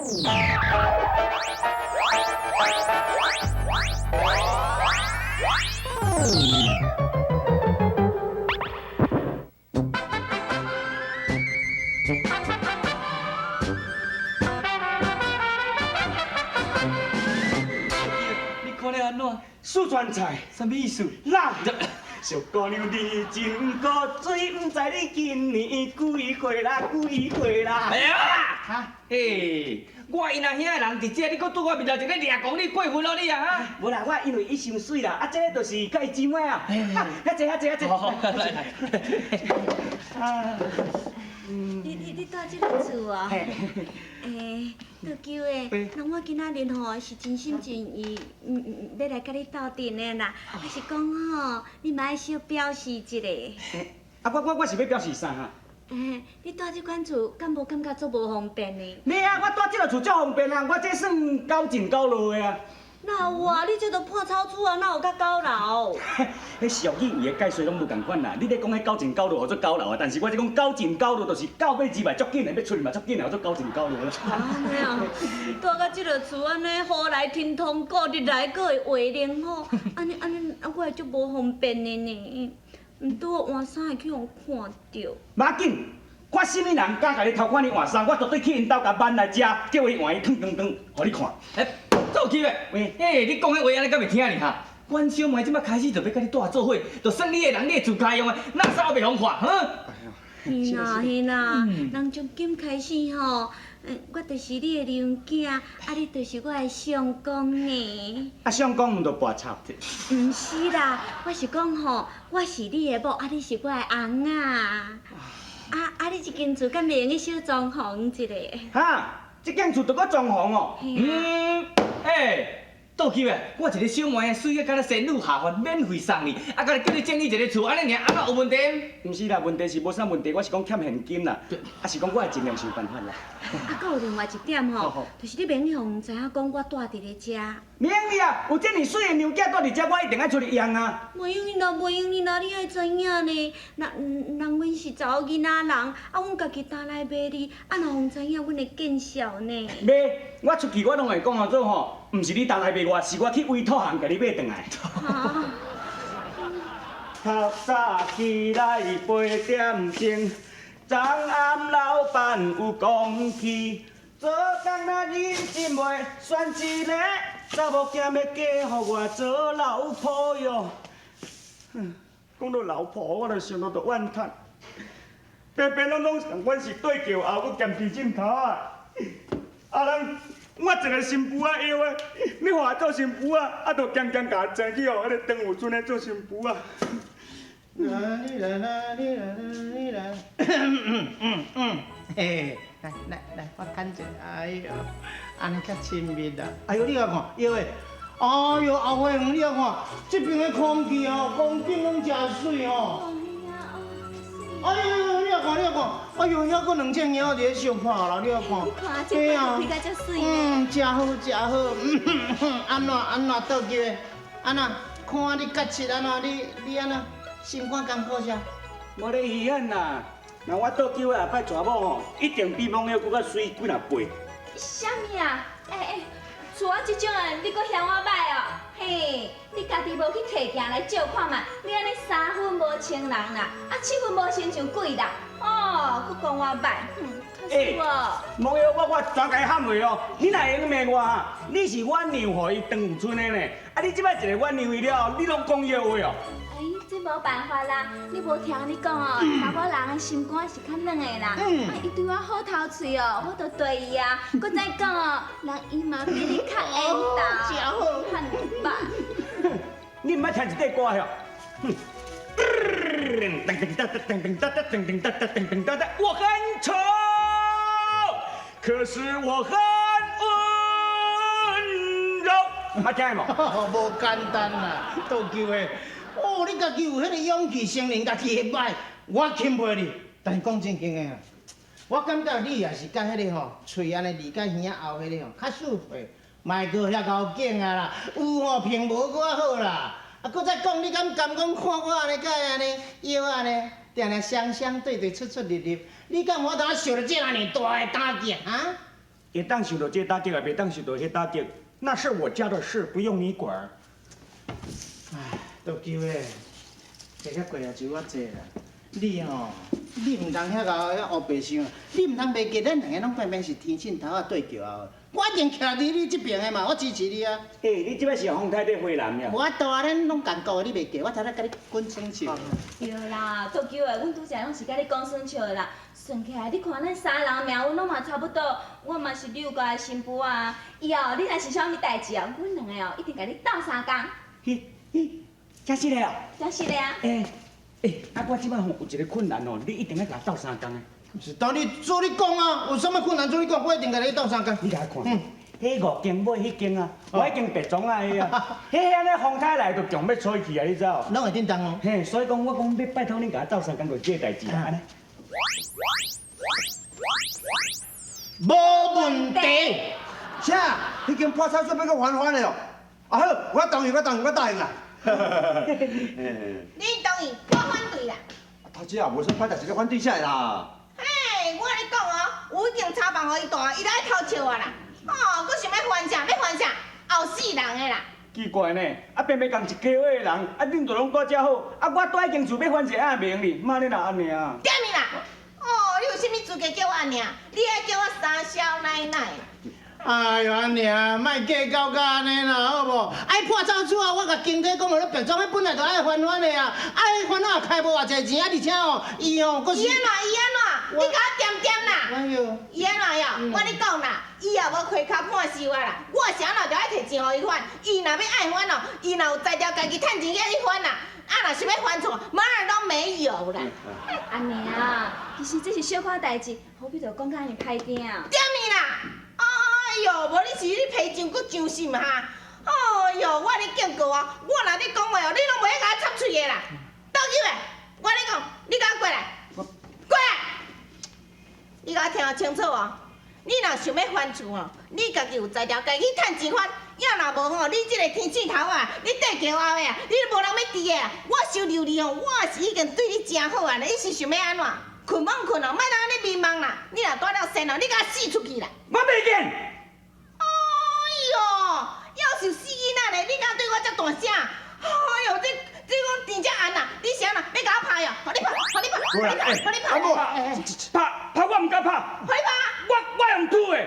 你看了安怎？四川菜，什么意思？辣。小姑娘你真古锥，不知你今年几岁啦？几岁啦？哎呀！哈，嘿，我因阿兄的人伫这，你搁对我面头前咧掠讲，你过分咯你啊！哈，无啦，我因为伊伤水啦，啊，这个就是甲伊姊妹啊。遐坐，遐坐，遐坐。好，来来。啊，你住这个厝哦？倒久的，那我今仔日吼是真心真意，要来甲你斗阵的啦。还是讲吼，你嘛爱小表示一下。啊，我是要表示啥哈？你住这款厝，敢无感觉足无方便呢？没啊，我住这个厝足方便啊，我这算高进高落的啊。那有啊，你这都破草厝啊，哪有甲高楼？迄俗语伊的解说拢无共款啦。你咧讲迄高进高落，或做高楼啊，但是我这讲高进高落，就是到尾之嘛足紧的，要出去嘛足紧的，做高进高落啦。安尼啊，住到这个厝安尼，雨来天通过，日来阁会话灵好，安尼，我会足无方便的呢。毋拄换衫会去互看到。马紧，看什么人敢甲你偷看你换衫，我绝对去因兜甲挽来食，叫伊换伊烫烫烫，互你看。走去呗！喂，你讲迄话安尼敢袂听呢哈？阮小妹即摆开始就要甲你带做伙，就算你的人，你的厝家用的，哪啥我袂互看？哈？是啦，人从今开始吼，我就是你的娘囝，啊，你就是我的相公呢。啊，相公毋着跋臭。毋是啦，我是讲吼，我是你的某，啊，你是我的翁啊。你这间厝敢袂用去小装潢一下？哈，这间厝着搁装潢哦。倒去呗！我一个小妹，水个敢若仙女下凡，免费送你，啊，甲你叫你整理一个厝，安尼尔，安怎有问题？毋是啦，问题是无啥问题，我是讲欠现金啦，啊是讲我会尽量想办法啦。搁有另外一点吼，就是你免互知影讲我住伫咧遮。免去啊，有这么水的娘囝住伫遮，我一定爱出去养啊。袂用你啦，袂用你啦，你爱知影呢？人阮是查某囡仔人，啊，阮家己担来卖哩，啊，若互知影，阮会见笑呢。卖，我出去我拢会讲啊做吼，毋是你担来卖我，是我去委托行甲你买转来。透早起来8点钟，昨暗老板有讲起，做工若认真袂选一个查某囝要嫁互我做老婆哟。讲到老婆，我就想到着怨叹，平平拢共阮是对桥后，搁兼地枕头啊！啊人，我一个新妇啊要啊，要互我做新妇啊，啊，着渐渐甲争去哦，迄个张有准来做新妇啊。啦哩啦啦哩啦啦哩啦，嘿，来，我看者，哎呦，安尼较亲密啦。哎呦，你来看，哟喂，哎呦，后花园你来看，这边的空气哦，风景拢真水哦。哎呦，你来看，哎呦，遐搁2只猫伫咧相拍啦，你来看。你看这花开甲遮水呢。真好，安怎倒去的？安怎？看你角色安怎？你安怎？心肝艰苦啥？无咧稀罕啦，若我倒酒的后摆娶某吼，一定比网友搁较水几若倍。啥物啊？像我这种的，你搁嫌我歹哦？嘿，你家己无去摕镜来照看嘛？你安尼3分无称人啦，啊7分无称像鬼啦！哦，搁讲我歹，可惜哦。网友我全甲伊喊话哦，你若会用骂我哈？你是挽娘，互伊当有春的呢？啊，你即摆一个挽娘去了，你拢讲妖话哦。这无办法啦，你无听你讲哦，查某人的心肝是较软的啦。伊对我好头喙哦，我都对伊啊。搁再讲哦，人伊嘛比你较缘投，真好，看你吧。你毋捌听一块歌哟？我很丑，可是我很温柔。捌听无？无简单啦，倒球的。哦，你家己有迄个勇气承认家己会歹，我钦佩你。但是讲正经的啊，我感觉你也是甲迄个吼，喙安尼离甲耳仔后迄个吼，较舒服，卖过遐高劲啊啦，有吼评无我好啦。啊，搁再讲，你敢讲看我安尼甲安尼腰安尼，定定相相对对，出出入入，你敢我当受着这安尼大的打击啊？会当受到这打击啊，袂当受到迄打击，那是我家的事，不用你管。唉，都叫诶，加较过也就我济啦。你吼，你唔通遐个遐黑白想，你唔通袂记咱两个拢偏偏是天线头啊对桥啊。我一定徛伫你这边的嘛，我支持你啊。嘿，你即摆是风太在回南呀？我大咱拢共过，你袂记，我头仔甲你滚清笑。对啦，杜球诶，阮拄则拢是甲你讲算笑啦。算起来，你看咱三人命运拢嘛差不多，我嘛是刘家的新妇啊。以后你若是啥物代志哦，阮两个哦一定甲你斗相共。真是嘞哦。真是的啊。啊，我即摆吼有一个困难哦，你一定要甲我斗相共诶。是道理做你讲啊，有啥物困难做你讲，我一定甲你斗相共。你甲我看，迄5间买迄间啊，我已经白装啊迄啊，迄安尼风台来就强要吹去啊，你知道？拢会叮当哦。嘿，所以讲我讲要拜托你甲我斗相共，就这个代志啊，安尼。无问题。啥？迄间破菜准要搁还翻的哦。啊好，我同意，我答应啦。你同意，我反对啦。头姐啊，无说歹代志，你反对啥啦？嘿，我甲你讲哦，我已经查办互伊大，伊来偷笑我啦。哦，佮想要还啥？要还啥？后死人的啦。奇怪呢，啊偏偏共一家伙的人，啊恁就拢搁遮好，啊我住已经厝要翻一个暗名哩，妈你若安尼啊？点你啦！哦，你有啥物资格叫我安尼啊？你爱叫我三少奶奶。哎呦，安尼啊，莫计较甲安尼啦，好无？爱破灶厝啊，我甲经济讲落咧，白装，迄本来就爱还的啊，爱还也开无偌济钱啊，而且哦，伊哦，佫是。伊安怎？你甲我点点啦！哎呦，伊安怎哟？我你讲啦，以后无开口判死我啦！我啥人就爱摕钱互伊还，伊若要爱还哦，伊若有才调家己趁钱去还啦。啊，若是要还错，门儿都没有啦。安尼啊，其实这是小可代志，何必着讲甲安尼歹听？点你啦！哎呦，无你是你皮上佫上心哈！哎呦，我咧警告哦，我若咧讲话哦，你拢袂甲我插嘴的啦！倒球的，我咧讲，你甲我过来，过来！你甲我听清楚哦，你若想要还厝哦，你家己有才调，家己趁钱还。要若无吼，你即个天线头啊，你缀桥后的啊，你都无人要治的啊！我收留你哦，我是已经对你真好啊，你是想要安怎？困梦困哦，莫当安尼迷茫啦！你若带了身哦，你甲我死出去啦！我袂见。哎呦，要是死囡仔咧，你敢对我遮大声？哎呦，这讲天遮暗啦，你啥啦？要甲我拍哟？互你拍，互你拍，互你拍，互你拍！拍我唔敢拍，互你拍！我用土的。